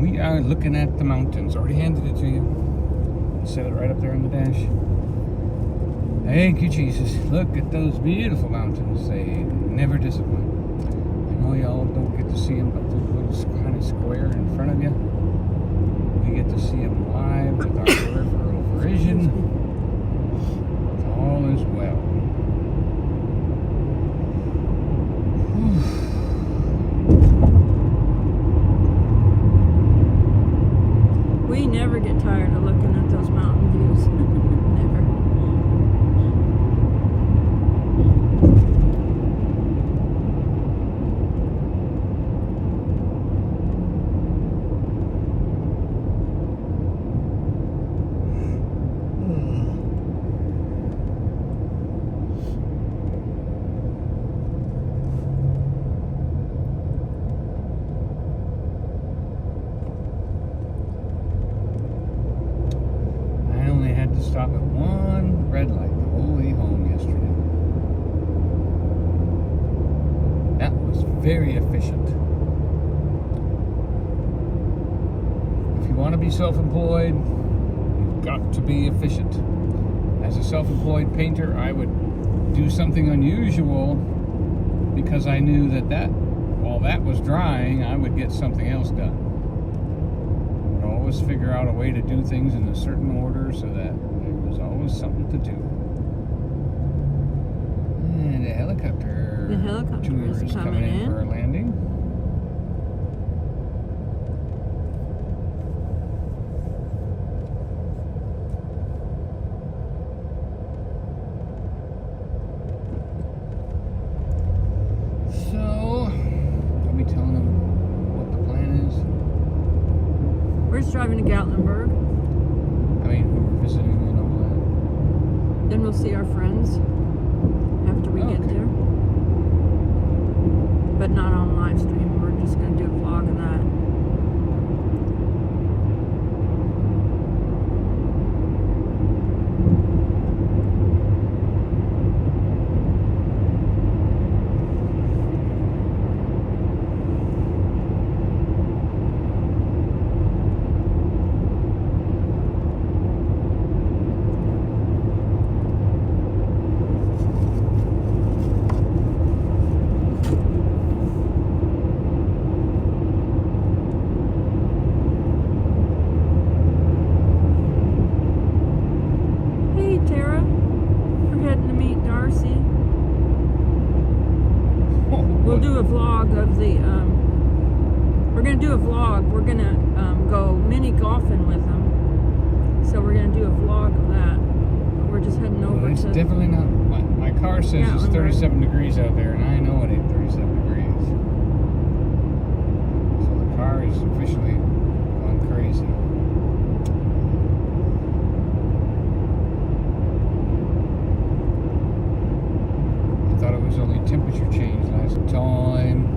We are looking at the mountains. Already handed it to you. Set it right up there on the dash. Thank you, Jesus. Look at those beautiful mountains. They never disappoint. I know y'all don't get to see them, but those little kind of square in front of you, we get to see them live with our peripheral vision. All is well. We never get tired of looking at those mountain views. Never. Stop at one red light the whole way home yesterday. That was very efficient. If you want to be self-employed, you've got to be efficient. As a self-employed painter, I would do something unusual because I knew that while that was drying, I would get something else done. I would always figure out a way to do things in a certain order so that there's always something to do. And the helicopter tour is coming in for a landing. So, I'll be telling them what the plan is. We're just driving to Gatlinburg. I mean, who we're visiting. Then we'll see our friends after we get there. But not on live stream. We're just going to do a vlog of that. We'll do a vlog of the, we're going to do a vlog. We're going to go mini golfing with them. So we're going to do a vlog of that. We're just heading over it's definitely not, my car says it's 37 degrees out there, and I know it ain't 37 degrees. So the car is officially gone crazy. I thought it was only temperature change last time.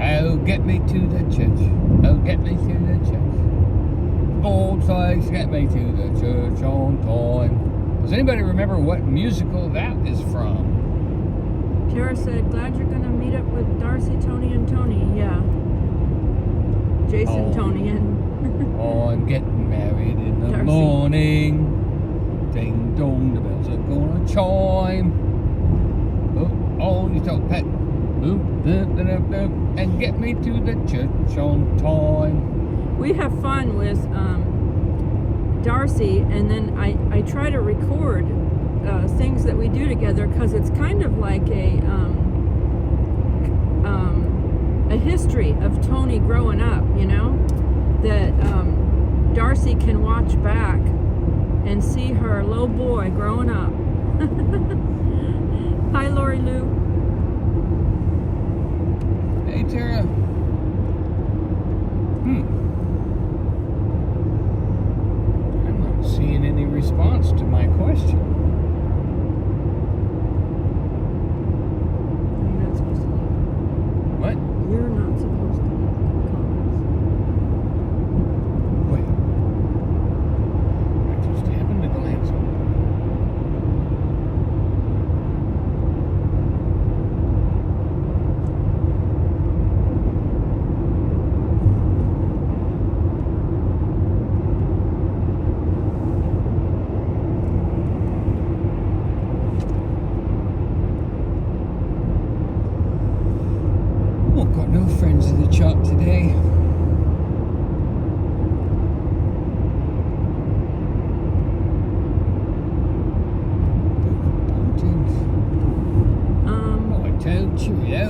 Oh, get me to the church. Oh, get me to the church. Old folks, get me to the church on time. Does anybody remember what musical that is from? Tara said, glad you're going to meet up with Darcy, Tony, and Tony. Yeah. Jason, Tony, and... I'm getting married in the Darcy. Morning. Ding dong, the bells are gonna chime. Oh, on your top hat. And get me to the church on time. We have fun with Darcy, and then I try to record things that we do together, because it's kind of like a history of Tony growing up, you know, that Darcy can watch back and see her little boy growing up. Hi, Lori Lou. Hey, Tara. I'm not seeing any response to my question. You're not supposed to leave. What? You're not supposed to leave comments. Wait. I just happened to glance over.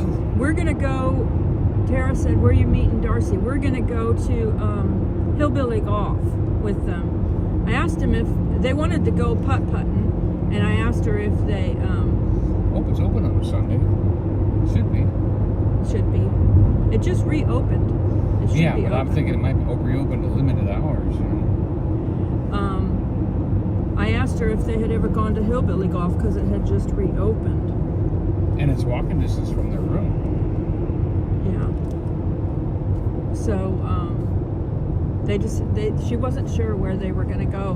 go. We're gonna go. Tara said, "Where are you meeting Darcy?" We're gonna go to Hillbilly Golf with them. I asked them if they wanted to go putt-putting, and I asked her if they Hope it's open on a Sunday. Should be. should be. It just reopened. It should Yeah, be but I'm open. thinking it might be reopened to limited hours, you know. I asked her if they had ever gone to Hillbilly Golf because it had just reopened. And it's walking distance from their room. Yeah. So she wasn't sure where they were going to go,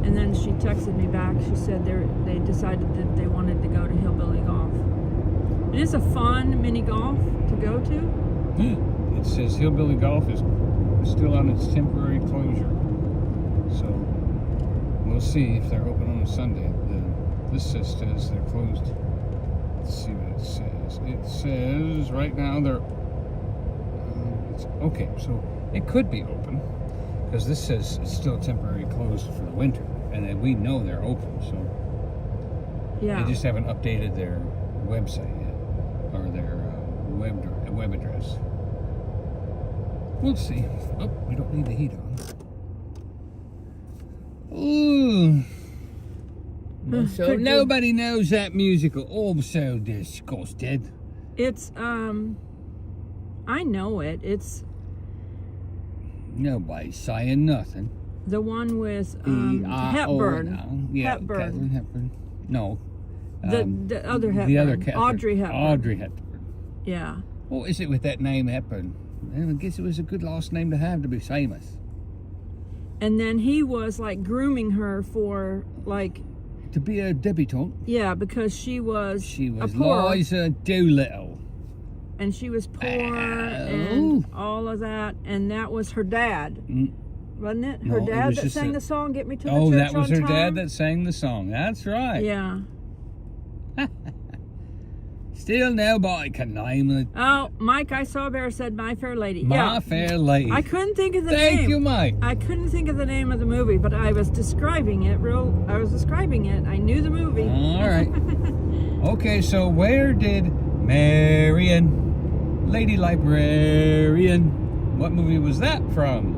and then she texted me back. She said they decided that they wanted to go to Hillbilly Golf. It is a fun mini golf to go to. It says Hillbilly Golf is still on its temporary closure. So we'll see if they're open on a Sunday. This says they're closed. Let's see what it says. It says right now they're okay. So it could be open because this says it's still temporarily closed for the winter, and then we know they're open. So Yeah. they just haven't updated their website yet or their web address. We'll see. Oh, we don't need the heat on. Ooh. So Could you- nobody knows that musical. Oh, so disgusted. It's I know it. It's Nobody's saying nothing. the one with E-I-O Hepburn. now. Yeah, Hepburn. Kathleen Hepburn. No. The other Hepburn. The other Catherine. Audrey Hepburn. Audrey Hepburn. Yeah. What is it with that name, Hepburn? I guess it was a good last name to have to be famous. And then he was like grooming her for like, To be a debutante. yeah, because she was She was poor, Liza Doolittle. and she was poor and all of that, and that was her dad, wasn't it? Her No, it dad was that just sang a- the song "Get Me to the Oh, Church that was on her Time." dad that sang the song. That's right. Yeah. Still nobody can name it. Oh, Mike, I saw a bear said "My Fair Lady." My Yeah. Fair Lady. I couldn't think of the name. Thank you, Mike. I couldn't think of the name of the movie, but I was describing it. I knew the movie. All right. Okay, so where did Marion, Lady Librarian, what movie was that from?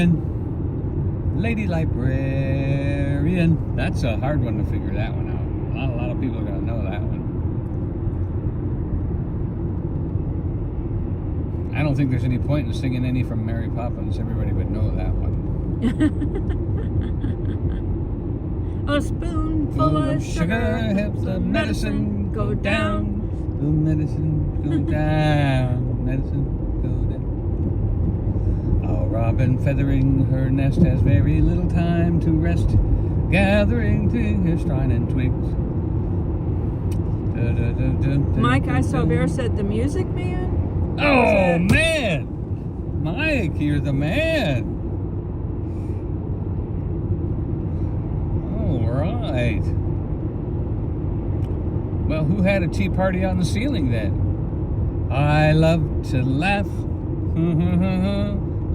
Marion, Lady Librarian. That's a hard one to figure that one out. Not a lot of people are going to know that one. I don't think there's any point in singing any from Mary Poppins. Everybody would know that one. A spoonful of sugar helps the medicine go down. The medicine go down. Medicine go down. A robin feathering her nest has very little time to rest, gathering to her shrine and twigs. Mike, I saw bear said "The Music Man." Oh man, Mike, you're the man. All right. Well, who had a tea party on the ceiling then? I love to laugh,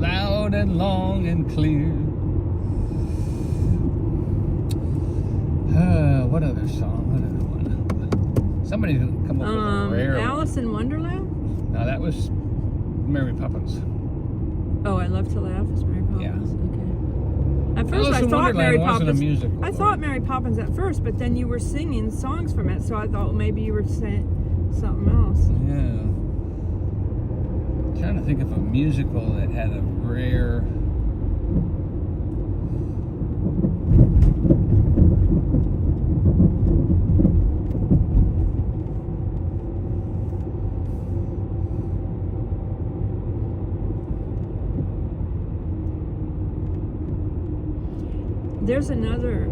loud and long and clear. What other song? What other one? Somebody come up with a rare one. Alice in Wonderland. No, that was Mary Poppins. Oh, I love to laugh. Is Mary Poppins? Yeah. Okay. At first, Alice I in thought Wonderland Mary wasn't a Poppins. musical, I though. thought Mary Poppins at first, but then you were singing songs from it, so I thought maybe you were saying something else. Yeah. Trying to think of a musical that had a rare. There's another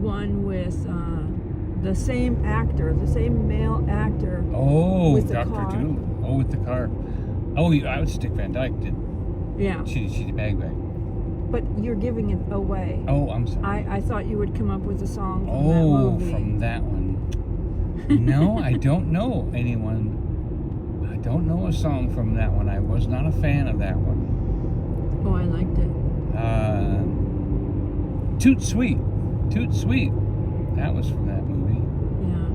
one with the same actor, the same male actor. Oh, With the Dr. car. Doolittle. Oh, with the car. Oh, I was Dick Van Dyke did. Yeah, Chitty Bang Bang. but you're giving it away. Oh, I'm sorry. I thought you would come up with a song from that Oh, movie. from that one. No, I don't know anyone. I don't know a song from that one. I was not a fan of that one. Oh, I liked it. Toot Sweet. Toot Sweet. That was from that movie. Yeah.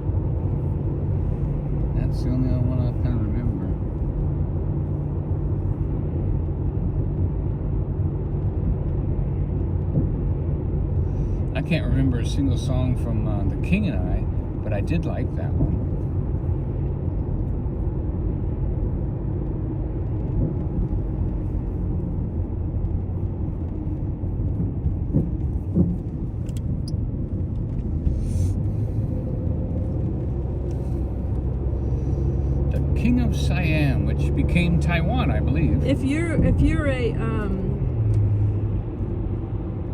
That's the only one I kind of remember. I can't remember a single song from The King and I, but I did like that one. King of Siam, which became Taiwan, I believe. If you're a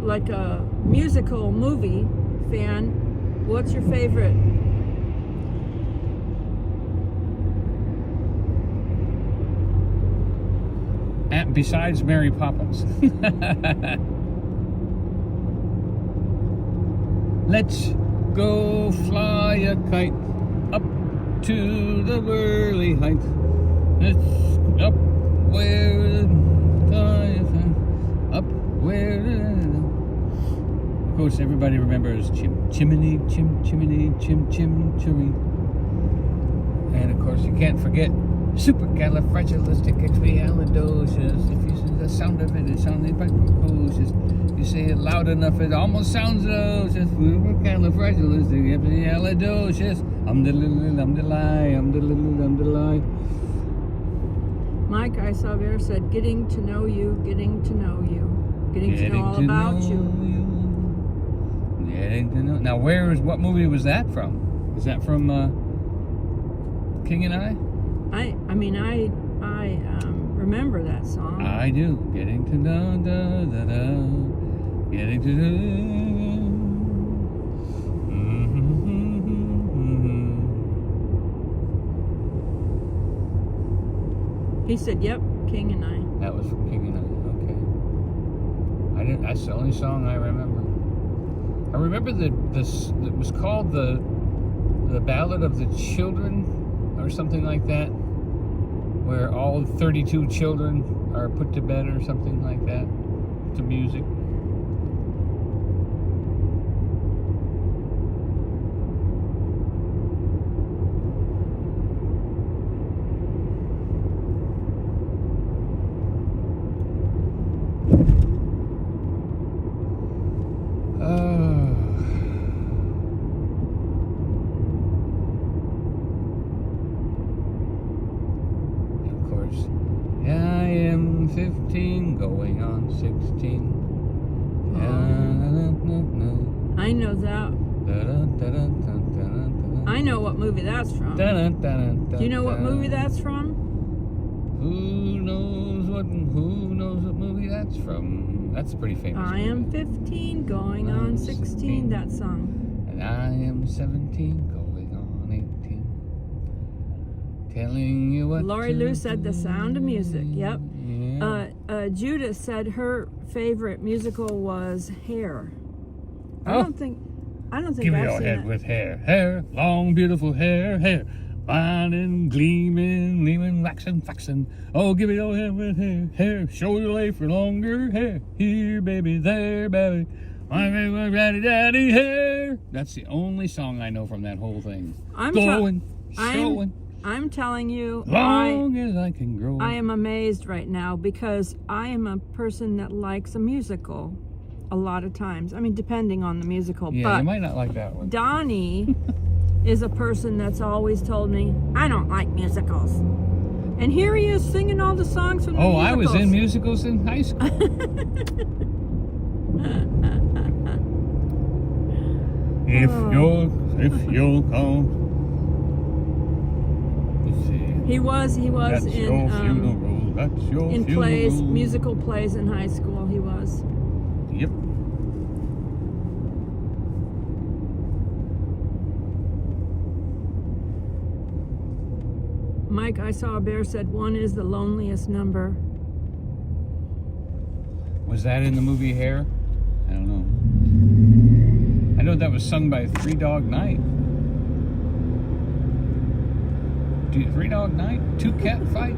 like a musical movie fan, what's your favorite? Besides Mary Poppins. Let's go fly a kite up to the whirly heights. It's up where the sky is, up where the... Of course, everybody remembers chimney, chimney, chimney. And of course, you can't forget supercalifragilisticexpialidocious. If you see the sound of it, it sounds like precocious. You say it loud enough, it almost sounds just supercalifragilisticexpialidocious. I'm the lie. Mike I saw there said, getting to know you, getting to know you, getting to know all about you. Getting to know. Now, what movie was that from? Is that from King and I? I remember that song. I do. Getting to know, getting to know. He said, "Yep, King and I." That was from King and I. Okay. That's the only song I remember. I remember it was called the Ballad of the Children, or something like that, where all 32 children are put to bed, or something like that, to music. Of course, I am 15, going on 16. I know that. I know what movie that's from. Do you know what movie that's from? Who knows what movie that's from? That's a pretty famous I movie. am 15, going on 16, that song. And I am 17, going on 18. Telling you what Lori Lou said The Sound of Music. Yep. Yeah. Judith said her favorite musical was Hair. I don't think Give me I've your seen head it. with hair, long beautiful hair, fine and gleaming, waxing. Oh, give me your head with hair, show your lay for longer hair. Here, baby, there, baby, my daddy hair. That's the only song I know from that whole thing. I'm telling you, long as I can grow. I am amazed right now because I am a person that likes a musical a lot of times. I mean, depending on the musical. Yeah, but you might not like that one. Donnie is a person that's always told me, I don't like musicals. And here he is singing all the songs from the musicals. I was in musicals in high school. If you'll come. Let's see. He was That's in your funeral. That's your in funeral. plays, musical plays in high school. He was. Yep. Mike I Saw a Bear said 1 is the loneliest number. Was that in the movie Hair? I don't know. I know that was sung by Three Dog Night. Three Dog Night? Two Cat Fight?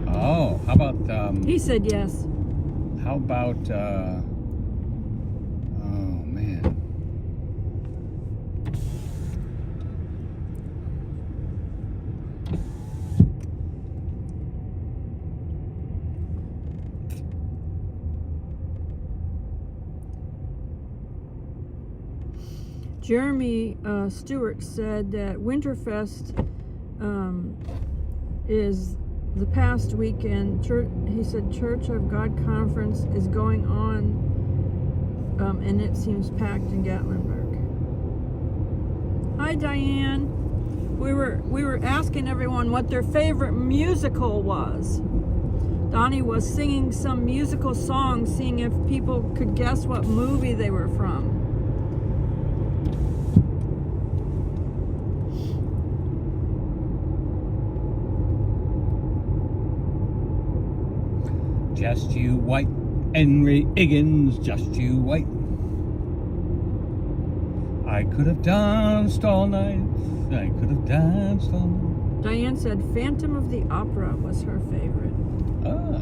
Oh, How about He said yes. how about oh man. Jeremy Stewart said that Winterfest is the past weekend. He said Church of God Conference is going on, and it seems packed in Gatlinburg. Hi, Diane. We were asking everyone what their favorite musical was. Donnie was singing some musical song, seeing if people could guess what movie they were from. Just you white, Henry Higgins, just you white. I could have danced all night, I could have danced all night. Diane said Phantom of the Opera was her favorite. Ah,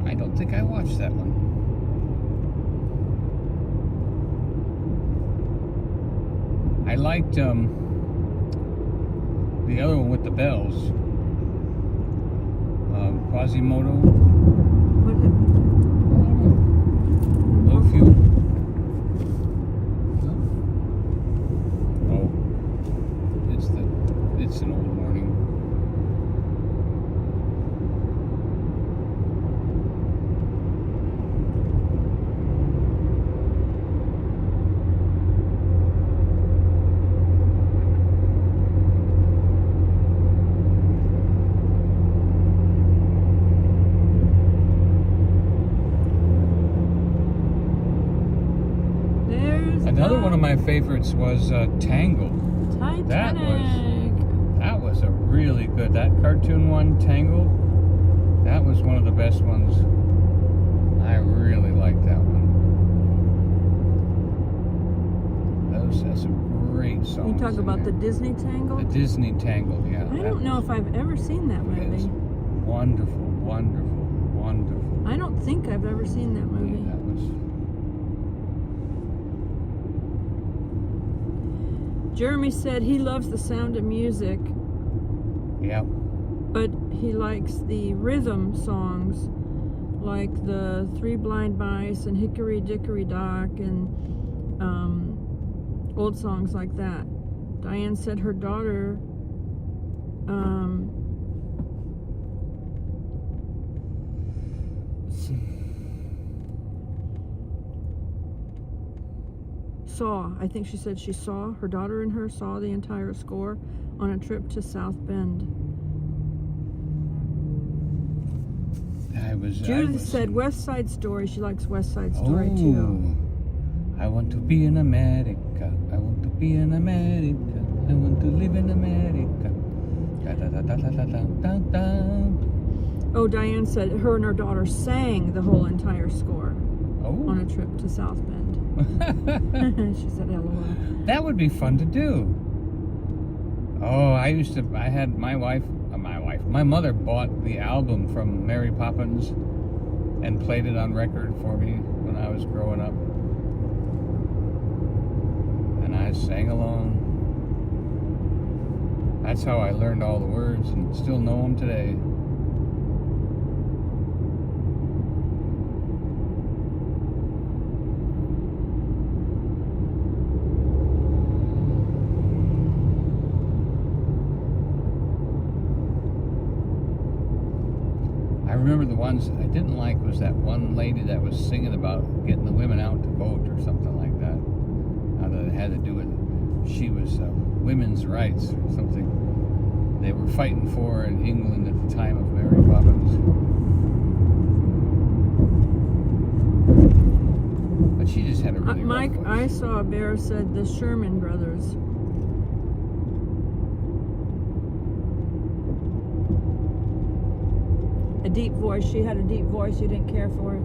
I don't think I watched that one. I liked the other one with the bells. Quasimodo. What? Low fuel. Oh, it's an old morning. Another one of my favorites was Tangled. Titanic. That was a really good. That cartoon one, Tangled. That was one of the best ones. I really liked that one. That's a great song. You talk about the Disney Tangle? The Disney Tangled, yeah. I don't know if I've ever seen that movie. Wonderful, wonderful, wonderful. I don't think I've ever seen that movie. Yeah, that was. Jeremy said he loves the sound of music. Yeah. But he likes the rhythm songs, like the Three Blind Mice and Hickory Dickory Dock and old songs like that. Diane said her daughter I think she said she saw, her daughter and her saw the entire score on a trip to South Bend. Judith said West Side Story. She likes West Side Story too. I want to be in America. I want to be in America. I want to live in America. Da, da, da, da, da, da, da, da. Oh, Diane said her and her daughter sang the whole entire score on a trip to South Bend. She said LOL. That would be fun to do. Oh, my mother bought the album from Mary Poppins and played it on record for me when I was growing up. And I sang along. That's how I learned all the words and still know them today. I remember the ones I didn't like was that one lady that was singing about getting the women out to vote or something like that. That it had to do with, she was women's rights or something they were fighting for in England at the time of Mary Poppins. But she just had a really Mike, rough voice. I Saw a Bear said the Sherman Brothers. A deep voice. She had a deep voice. You didn't care for it.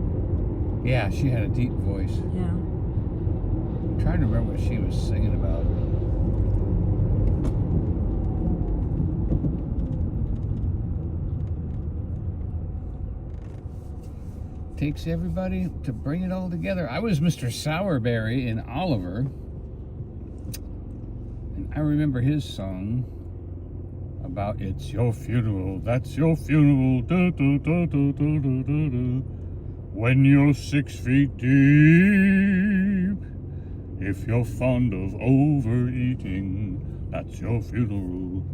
Yeah, she had a deep voice. Yeah. I'm trying to remember what she was singing about. takes everybody to bring it all together. I was Mr. Sourberry in Oliver, and I remember his song about it's your funeral, that's your funeral, da, da, da, da, da, da, da, da. When you're 6 feet deep, if you're fond of overeating, that's your funeral.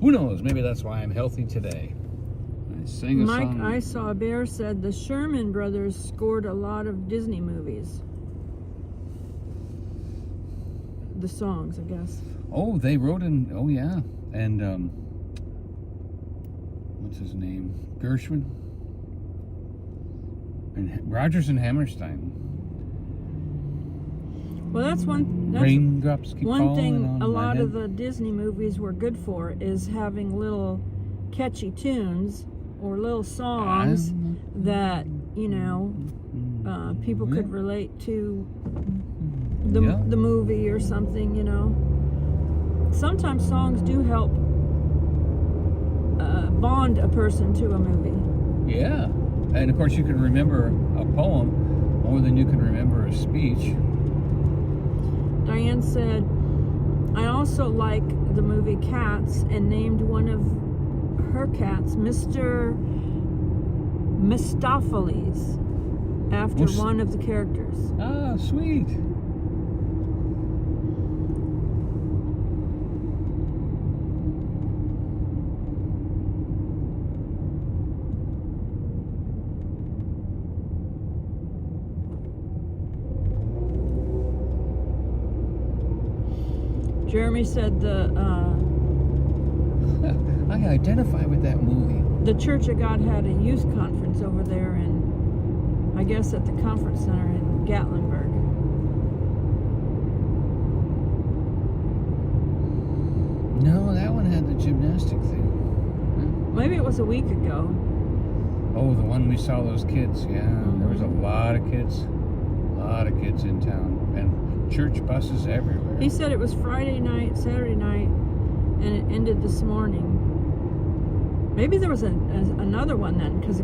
Who knows? Maybe that's why I'm healthy today. I sang a Mike, song. I Saw a Bear said the Sherman brothers scored a lot of Disney movies. The songs, I guess. Oh, they wrote in. Oh, yeah. And, what's his name? Gershwin? And Rodgers and Hammerstein. Well, that's one. That's Raindrops keep one falling thing. on A my lot head. of the Disney movies were good for is having little catchy tunes or little songs that people could relate to the movie or something. Sometimes songs do help bond a person to a movie. Yeah. And of course, you can remember a poem more than you can remember a speech. Diane said, I also like the movie Cats and named one of her cats Mr. Mistopheles after one of the characters. Ah, sweet. Jeremy said I identify with that movie. the Church of God had a youth conference over there, and I guess at the conference center in Gatlinburg. No, that one had the gymnastic thing. Maybe it was a week ago. Oh, the one we saw those kids. Yeah, there was a lot of kids. A lot of kids in town. And church buses everywhere. He said it was Friday night, Saturday night, and it ended this morning. Maybe there was another one then, because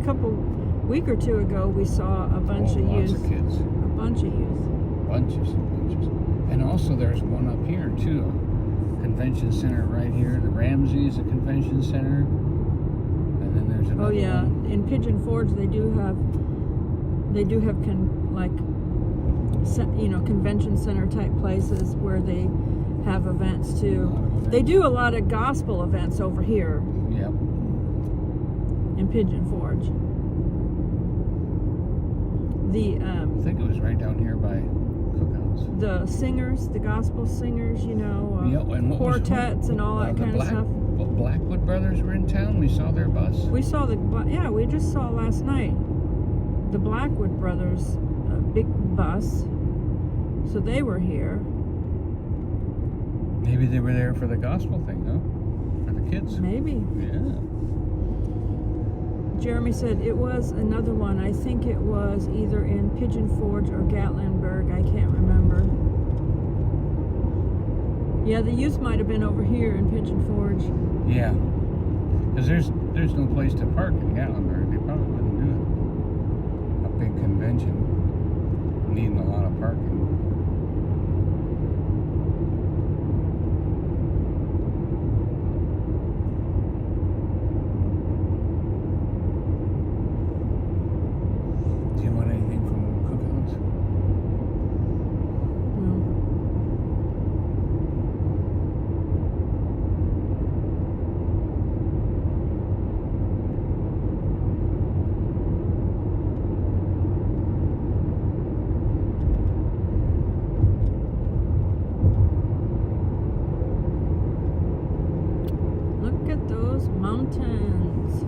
week or two ago we saw a bunch of lots youth. of kids. A bunch of youth. Bunches and bunches. And also there's one up here too. Convention center right here. The Ramsey's a convention center. And then there's another Oh yeah, one. in Pigeon Forge they do have convention center type places where they have events too. They do a lot of gospel events over here Yep. in Pigeon Forge. I think it was right down here by Cookouts. The singers, the gospel singers, And what quartets and all that kind of stuff. Blackwood Brothers were in town. We saw their bus. We saw we just saw last night the Blackwood Brothers big bus. So they were here. Maybe they were there for the gospel thing, huh? For the kids. Maybe. Yeah. Jeremy said it was another one. I think it was either in Pigeon Forge or Gatlinburg. I can't remember. Yeah, the youth might have been over here in Pigeon Forge. Yeah. Because there's no place to park in Gatlinburg. They probably wouldn't do it. A big convention needing a lot of parking. Do you want anything from Cookouts? Look at those mountains.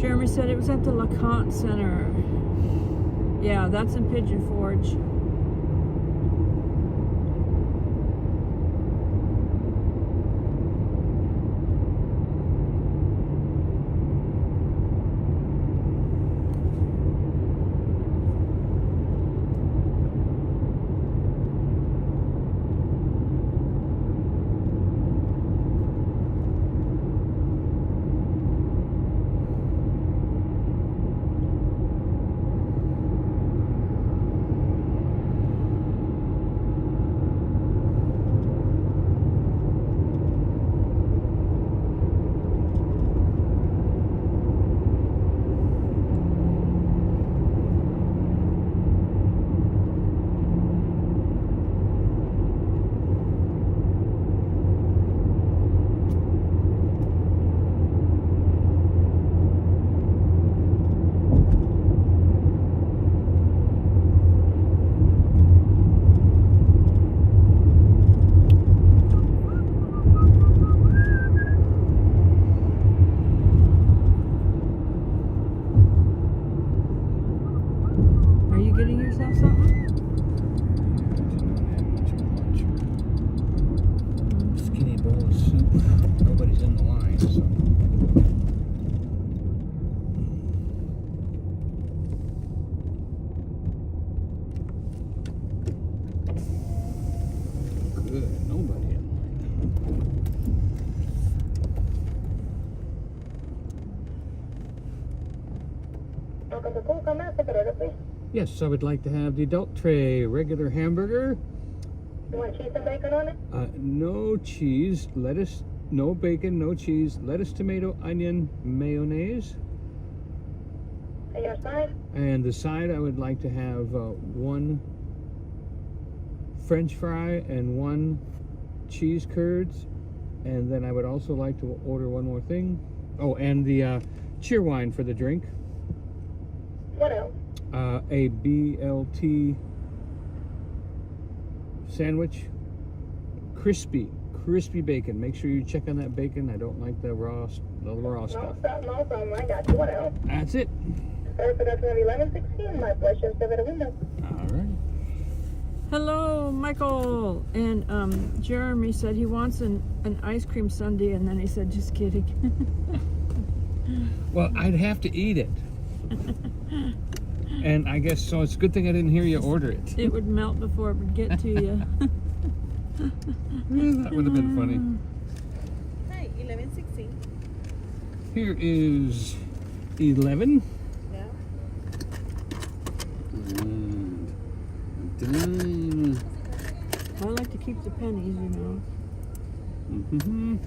Jeremy said it was at the LeConte Center. Yeah, that's in Pigeon Forge. Yes, I would like to have the adult tray, regular hamburger. You want cheese and bacon on it? No cheese, lettuce, no bacon, no cheese, lettuce, tomato, onion, mayonnaise. And your side? And the side, I would like to have one French fry and one cheese curds. And then I would also like to order one more thing. Oh, and the cheer wine for the drink. What else? A BLT sandwich. Crispy bacon. Make sure you check on that bacon. I don't like the raw stuff. No problem. I got you. What else? That's it. Sir, so that's going to be 11:16. My pleasure. Step at the window. All right. Hello, Michael. And Jeremy said he wants an ice cream sundae, and then he said, just kidding. Well, I'd have to eat it. And I guess so. It's a good thing I didn't hear you order it. It would melt before it would get to you. Yeah, that would have been funny. Hi, 11:16. Here is 11. Yeah. I like to keep the pennies, you know. Mm-hmm.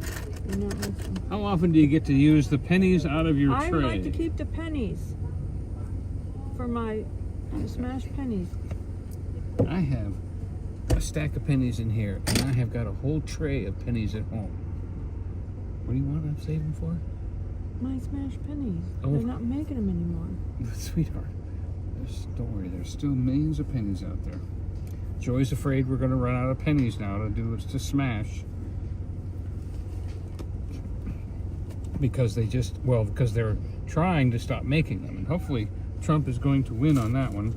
You're not missing. How often do you get to use the pennies out of your I tray? like to keep the pennies for my smashed pennies. I have a stack of pennies in here, and I have got a whole tray of pennies at home. What do you want to save them for? My smashed pennies. Oh. They're not making them anymore. Sweetheart, don't worry. There's still millions of pennies out there. Joy's afraid we're going to run out of pennies now to smash. Because because they're trying to stop making them. And hopefully Trump is going to win on that one.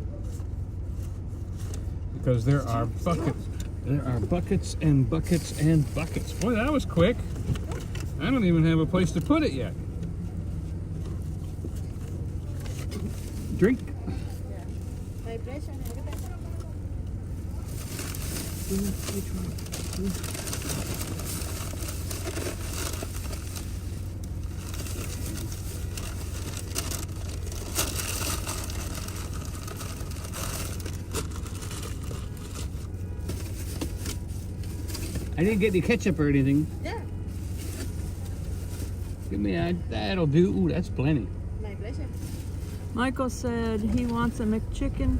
Because there are buckets and buckets and buckets. Boy, that was quick. I don't even have a place to put it yet. Drink. My pleasure. Which one? I didn't get any ketchup or anything. Yeah. Give me that'll do. Ooh, that's plenty. My pleasure. Michael said he wants a McChicken,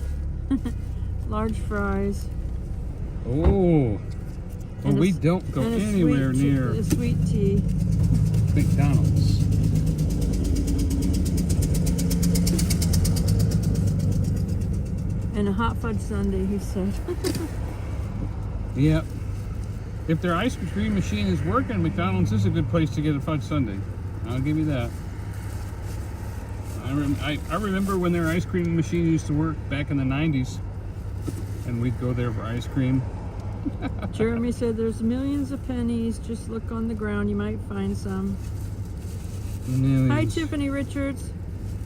large fries. Oh. Well, And we don't go and a anywhere near a sweet tea. McDonald's. And a hot fudge sundae, he said. Yep. If their ice cream machine is working, McDonald's is a good place to get a fudge sundae. I'll give you that. I remember when their ice cream machine used to work back in the 90s. And we'd go there for ice cream. Jeremy said there's millions of pennies. Just look on the ground. You might find some. Millions. Hi, Tiffany Richards.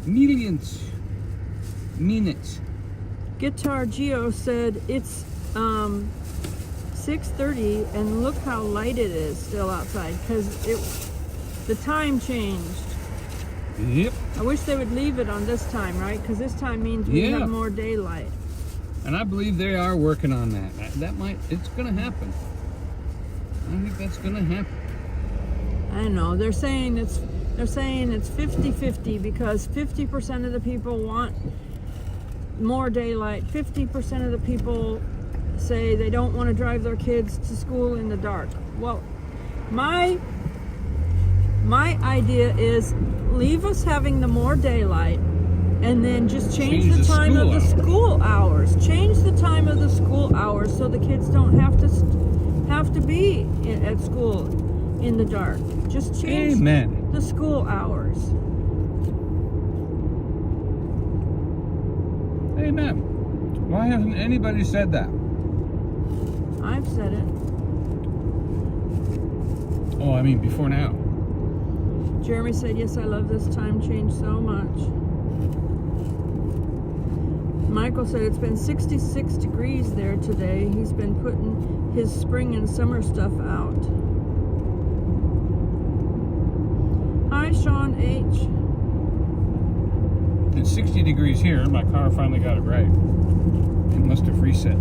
Millions. Minutes. Guitar Geo said it's 6:30 and look how light it is still outside because the time changed. Yep. I wish they would leave it on this time, right? Because this time means we have more daylight. And I believe they are working on that. It's going to happen. I think that's going to happen. I know. They're saying it's 50-50 because 50% of the people want more daylight. 50% of the people say they don't want to drive their kids to school in the dark. Well, my idea is leave us having the more daylight and then just change the time of the school hours. Change the time of the school hours so the kids don't have to be at school in the dark. Just change the school hours. Amen. Why hasn't anybody said that? I've said it. Oh, I mean before now. Jeremy said, yes, I love this time change so much. Michael said it's been 66 degrees there today. He's been putting his spring and summer stuff out. Hi, Sean H. It's 60 degrees here. My car finally got it right. It must have reset.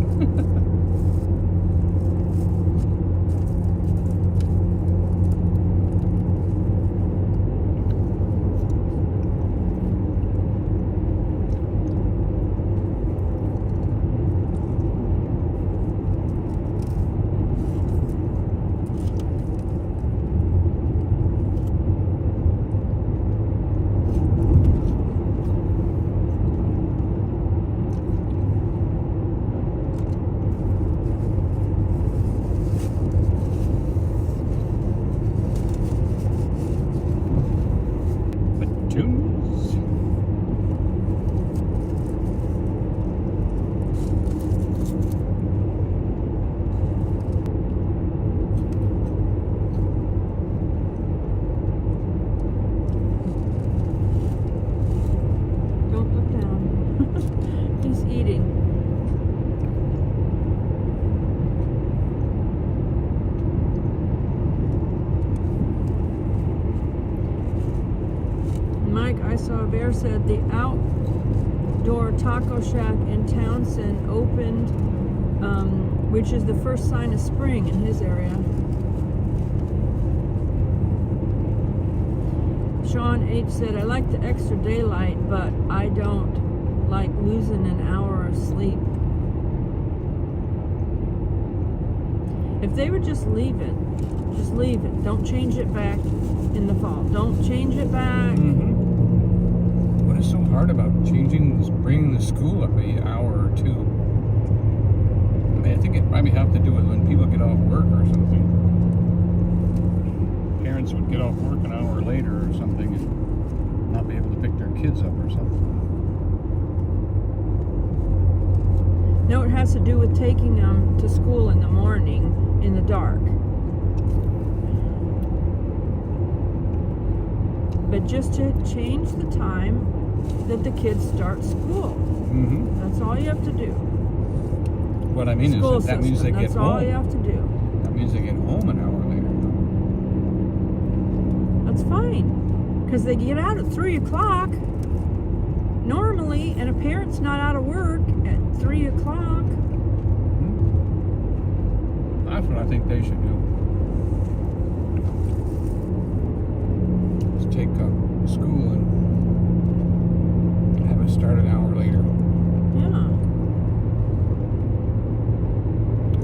Don't look down. He's eating. Mike, I saw a bear said the outdoor taco shack in Townsend opened, which is the first sign of spring in his area. Sean H. said, I like the extra daylight, but I don't like losing an hour of sleep. If they would just leave it. Just leave it. Don't change it back in the fall. Don't change it back. Mm-hmm. What is so hard about bringing the school up an hour or two? I mean, I think it might have to do with when people get off work or something. Parents would get off work an hour later or something and not be able to pick their kids up or something. No, it has to do with taking them to school in the morning in the dark. But just to change the time that the kids start school. Mm-hmm. That's all you have to do. What I mean School is that means they system, get that's home. all you have to do. That means they get home an hour later. That's fine. Because they get out at 3 o'clock normally, and a parent's not out of work at 3 o'clock. That's what I think they should do. Just take school and have it start an hour later. Yeah.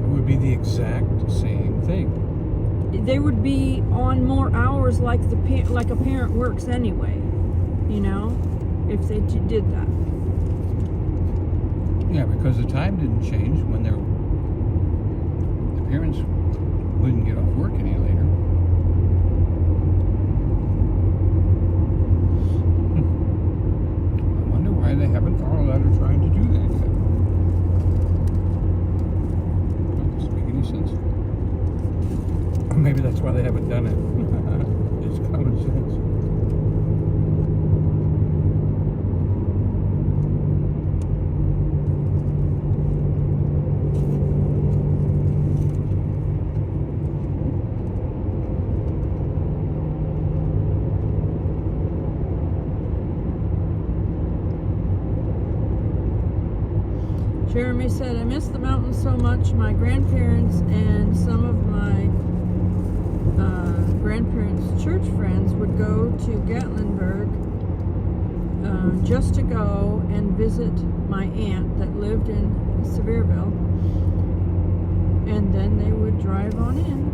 It would be the exact same thing. They would be on more hours like a parent works anyway, you know, if they did that. Yeah, because the time didn't change when the parents wouldn't get off work any later. I wonder why they haven't followed that or trying to do that yet. That doesn't make any sense. Or maybe that's why they haven't done it. It's common sense. Jeremy said, I miss the mountains so much. My grandparents and some of my grandparents' church friends would go to Gatlinburg just to go and visit my aunt that lived in Sevierville. And then they would drive on in.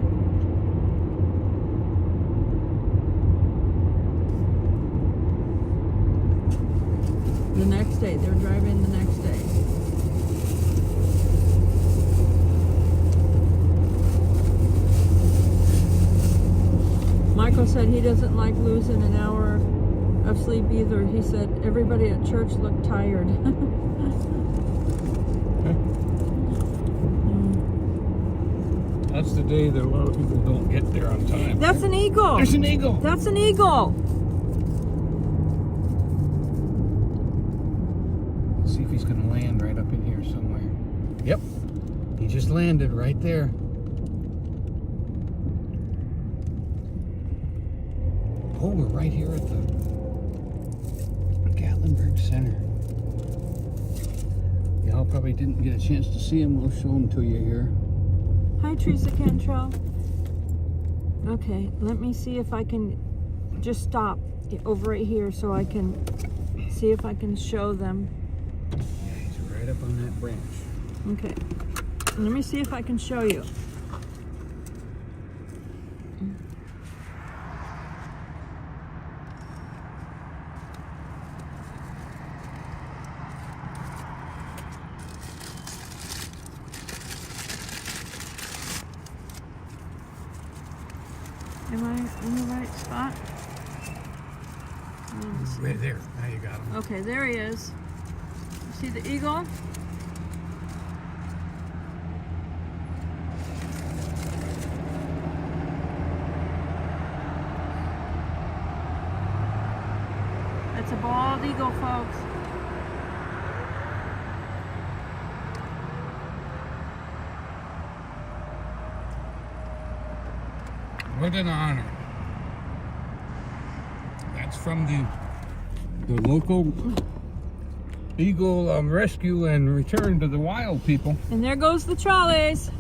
The next day. They would drive in the next day. Michael said he doesn't like losing an hour of sleep either. He said everybody at church looked tired. That's the day that a lot of people don't get there on time. That's an eagle. There's an eagle. That's an eagle. Let's see if he's going to land right up in here somewhere. Yep. He just landed right there. Oh, we're right here at Gatlinburg Center. Y'all probably didn't get a chance to see him. We'll show him to you here. Hi, Teresa Cantrell. Okay, let me see if I can just stop over right here so I can see if I can show them. Yeah, he's right up on that branch. Okay, let me see if I can show you. Am I in the right spot? Right there. Now you got him. Okay, there he is. You see the eagle? That's a bald eagle, folks. What an honor. That's from the local eagle rescue and return to the wild people. And there goes the trolleys.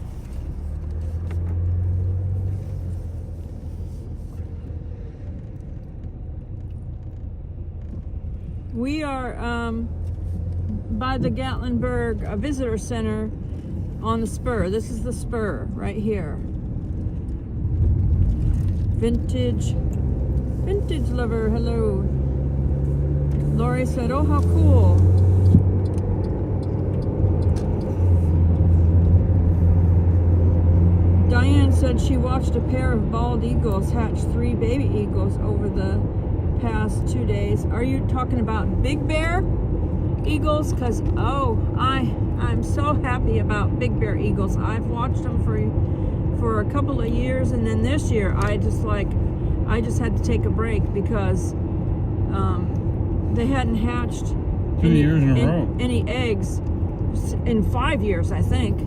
We are by the Gatlinburg Visitor Center on the spur. This is the spur right here. Vintage lover, hello. Lori said, oh, how cool. Diane said she watched a pair of bald eagles hatch 3 baby eagles over the past 2 days. Are you talking about Big Bear eagles? Because, oh, I'm so happy about Big Bear eagles. I've watched them for a couple of years, and then this year I just had to take a break because they hadn't hatched 2 years in a row. Any eggs in 5 years, I think,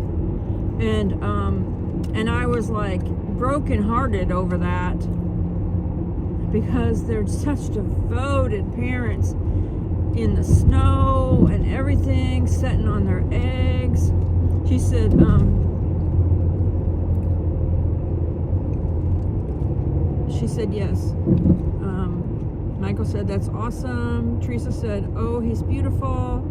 and I was like brokenhearted over that because they're such devoted parents in the snow and everything, sitting on their eggs. She said, yes. Michael said, that's awesome. Teresa said, oh, he's beautiful.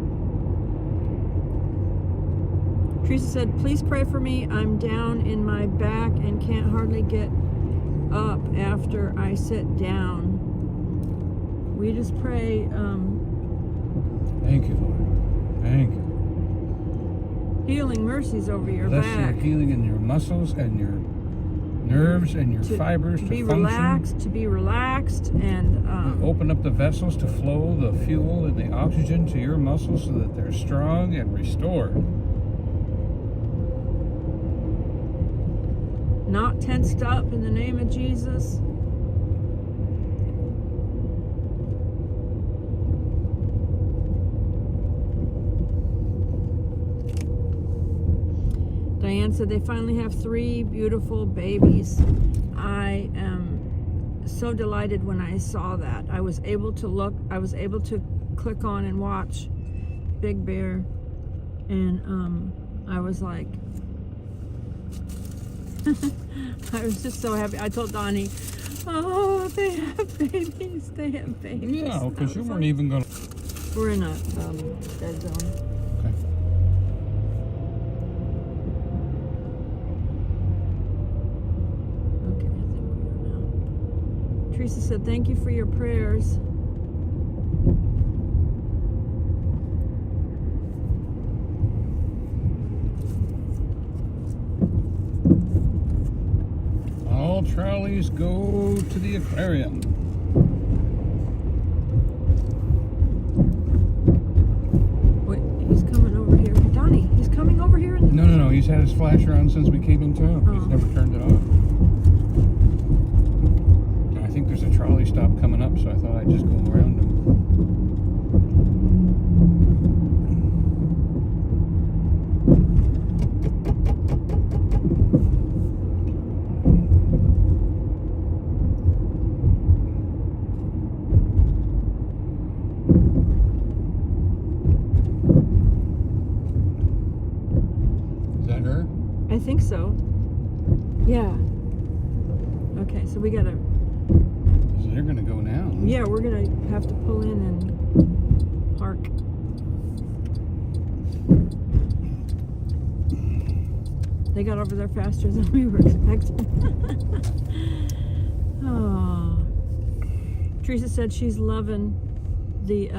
Teresa said, please pray for me. I'm down in my back and can't hardly get up after I sit down. We just pray. Thank you, Lord. Thank you. Healing mercies over your Bless back. your healing in your muscles and your nerves and your fibers to be function. relaxed, and open up the vessels to flow the fuel and the oxygen to your muscles so that they're strong and restored. Not tensed up in the name of Jesus. Diane said they finally have 3 beautiful babies. I am so delighted when I saw that. I was able to click on and watch Big Bear, and I was like, I was just so happy. I told Donnie, oh, they have babies. They have babies. Yeah, because you weren't even going to... We're in a dead zone. Okay. Okay, I think we are now. Teresa said, thank you for your prayers. All trolleys go to the aquarium. Wait, he's coming over here. Donnie, he's coming over here. No. He's had his flasher on since we came in town. Oh. He's never turned it off. And I think there's a trolley stop coming up, so I thought I'd just go around him. Yeah. Okay, so we gotta. So they're gonna go now. Yeah, we're gonna have to pull in and park. They got over there faster than we were expecting. Oh. Teresa said she's loving the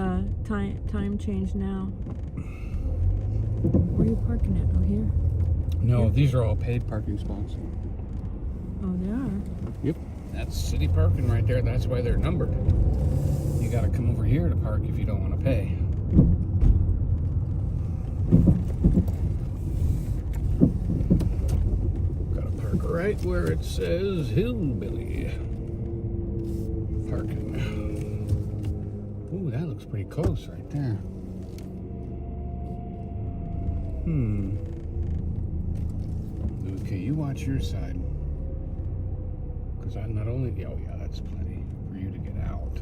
time change now. Where are you parking at? Oh, here? No, Here? these are all paid parking spots. Oh, they are. Yep, that's city parking right there. That's why they're numbered. You got to come over here to park if you don't want to pay. Got to park right where it says Hillbilly. Parking. Ooh, that looks pretty close right there. Okay, you watch your side. Because I'm not only... Oh, yeah, that's plenty for you to get out.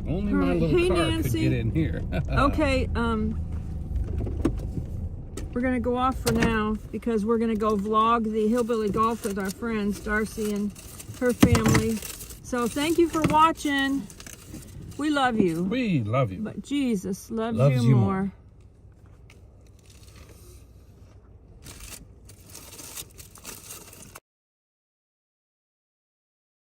Only my Alright, little hey, car Nancy. could get in here. Okay, we're gonna go off for now because we're gonna go vlog the Hillbilly Golf with our friends, Darcy and her family. So thank you for watching. We love you. We love you. But Jesus loves Loves you you more. more.